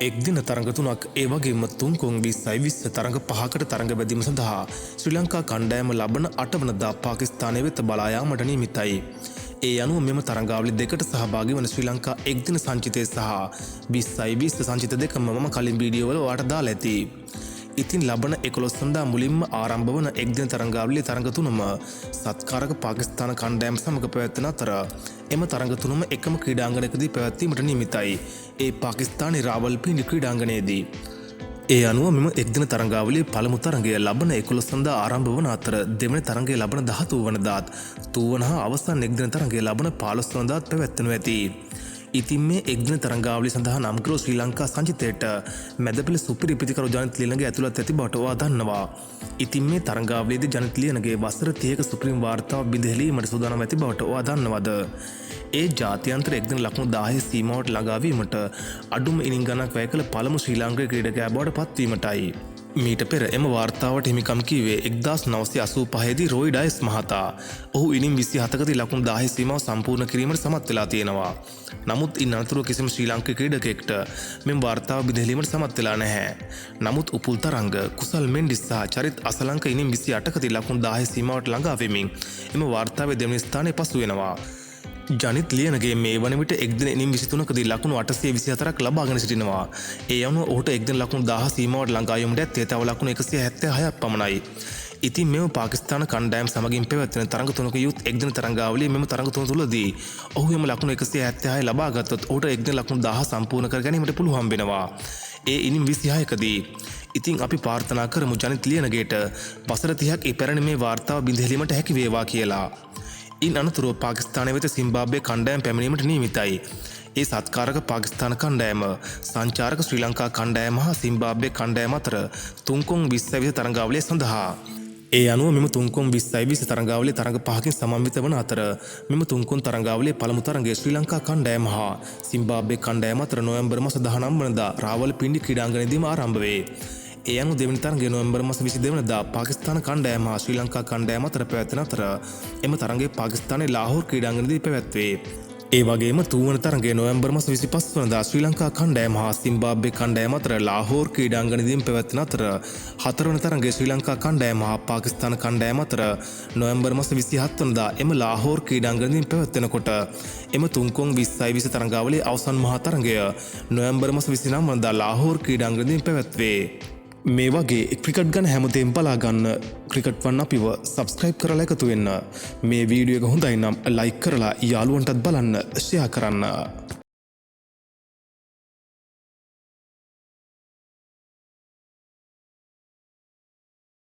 එක් දින තරඟ තුනක් ඒ වගේම තුන්කොන් 2020 තරඟ පහකට තරඟ බැදීම සඳහා ශ්‍රී ලංකා කණ්ඩායම ලබන 8 වනදා පාකිස්තානය වෙත බලා යාමට නියමිතයි. ඒ අනුව මෙම තරඟාවලි දෙකට සහභාගී වන ශ්‍රී ලංකා එක් දින සංචිතය සහ 2020 සංචිත දෙකම මම කලින් වීඩියෝ වල ඔයාලට දාලා ඇති. ඉතින් ලබන 11 වනදා මුලින්ම ආරම්භ වන එක් දින තරඟාවලියේ තරඟ තුනම සත්කාරක පාකිස්තාන කණ්ඩායම සමග පැවැත්වෙන අතර එම තරඟ තුනම එකම ක්‍රීඩාංගණයකදී පැවැත්වීමට නියමිතයි. ඒ පාකිස්තානයේ රාවල්පින්ඩි ක්‍රීඩාංගණයේදී. ඒ අනුව මෙම එක්දින තරඟාවලියේ පළමු තරඟය ලබන 11 වනදා ආරම්භ වන අතර දෙවැනි තරඟය ලබන 13 වනදාත් තුන්වන හා අවසන් එක්දින තරඟය ලබන 15 වනදාත් පැවැත්වෙනු ඇති. ඉතින් මේ එක්දින තරඟාවලිය සඳහා නම් කර ශ්‍රී ලංකා සංචිතයට මැදපෙළ සුපිරි පිතිකරු ජනිත් ලියනගේ ඇතුළත් ඇති බවට ඔයා දන්නවා. ඉතින් මේ තරඟාවලියේදී ජනිත් ලියනගේ වසර 30ක සුපිරිම වාර්තාව බිඳහෙලීමට සූදානම් ඇති බවට ඔයා දන්නවද? ඒ ජාත්‍යන්තර එක්දින ලකුණු 10 සීමාවට ළඟා වීමට අඩුම ඉනිං ගණනක් වැය කළ පළමු ශ්‍රී ලාංකික ක්‍රීඩකයා බවට පත්වීමටයි. මීට පෙර එම වාර්තාවට හිමිකම් කීවේ 1985 දී රොයි ඩයස් මහතා. ඔහු ඉනිම් 27කදී ලකුණු 10 සීමාව සම්පූර්ණ කිරීමට සමත් වෙලා තියෙනවා. නමුත් ඉන් අනතුරුව කිසිම ශ්‍රී ලාංකික ක්‍රීඩකයෙක්ට මෙම වාර්තාව බිඳහෙලීමට සමත් වෙලා නැහැ. නමුත් උපුල් තරංග, කුසල් මෙන්ඩිස් සහ චරිත් අසලංක ඉනිම් 28කදී ලකුණු 10 සීමාවට ළඟා වෙමින් එම වාර්තාවේ දෙවැනි ස්ථානයේ පසු වෙනවා. ජනිත් ලියනගේ මේ වන විට එක්දින ඉනිම් 23කදී ලකුණු 824ක් ලබාගෙන සිටිනවා. ඒ අනුව ඔහුට එක්දින ලකුණු 10 සීමාවට ළඟා වීමට ඇත්තේ තව ලකුණු 176ක් පමණයි. ඉතින් මෙම පාකිස්තාන කණ්ඩායම් සමගින් පැවැත්වෙන තරඟ තුනක යුත් එක්දින තරඟාවලියේ මෙම තරඟ තුන තුලදී ඔහු එම ලකුණු 176 ලබා ගත්තොත් ඔහුට එක්දින ලකුණු 10 සම්පූර්ණ කර ගැනීමට පුළුවන් වෙනවා. ඒ ඉනිම් 26කදී. ඉතින් අපි ප්‍රාර්ථනා කරමු ජනිත් ලියනගේට වසර 30ක් ඉපැරණි මේ වාර්තාව බිඳහෙලීමට හැකි වේවා කියලා. ඉන් අනතුරුව පාකිස්තානය වෙත සිම්බාබ්වේ කණ්ඩායම් පැමිණීමට නියමිතයි. ඒ සත්කාරක පාකිස්තාන කණ්ඩායම සංචාරක ශ්‍රී ලංකා කණ්ඩායම හා සිම්බාබ්වේ කණ්ඩායම අතර තුන්කොන් 2020 තරඟාවලිය සඳහා. ඒ අනුව මෙම තුන්කොන් 2020 තරඟාවලිය තරඟ පහකින් සමන්විත වන අතර මෙම තුන්කොන් තරඟාවලියේ පළමු තරඟය ශ්‍රී ලංකා කණ්ඩායම හා සිම්බාබ්වේ කණ්ඩායම අතර නොවැම්බර් මාස 19 වනදා රාවල්පින්ඩි ක්‍රීඩාංගණයේදීම ආරම්භ වේ. ඒ අනුව දෙවැනි තරඟය නොවැම්බර් මාස 22 වනදා පාකිස්තාන කණ්ඩායම හා ශ්‍රී ලංකා කණ්ඩායම අතර පැවැත්වෙන අතර එම තරඟය පාකිස්තානයේ ලාහෝර් ක්‍රීඩාංගණයේදී පැවැත්වේ. ඒ වගේම තුන්වන තරඟය නොවැම්බර් මාස 25 වනදා ශ්‍රී ලංකා කණ්ඩායම හා සිම්බාබ්වේ කණ්ඩායම අතර ලාහෝර් ක්‍රීඩාංගණයේදී පැවැත්වෙන අතර හතරවන තරඟය ශ්‍රී ලංකා කණ්ඩායම හා පාකිස්තාන කණ්ඩායම අතර නොවැම්බර් මාස 27 වනදා එම ලාහෝර් ක්‍රීඩාංගණයේදී පැවැත්වෙනකොට එම තුන්කොන් 2020 තරඟාවලියේ අවසන් මහා තරඟය නොවැම්බර් මාස 29 වනදා ලාහෝර් ක්‍රීඩාංගණයේදී පැවැත්වේ. මේ වගේ ක්‍රිකට් ගැන හැමදේම බලා ගන්න ක්‍රිකට් වන් අපිව සබ්ස්ක්‍රයිබ් කරලා එකතු වෙන්න. මේ වීඩියෝ එක හොඳයි නම් ලයික් කරලා යාළුවන්ටත් බලන්න ෂෙයා කරන්න.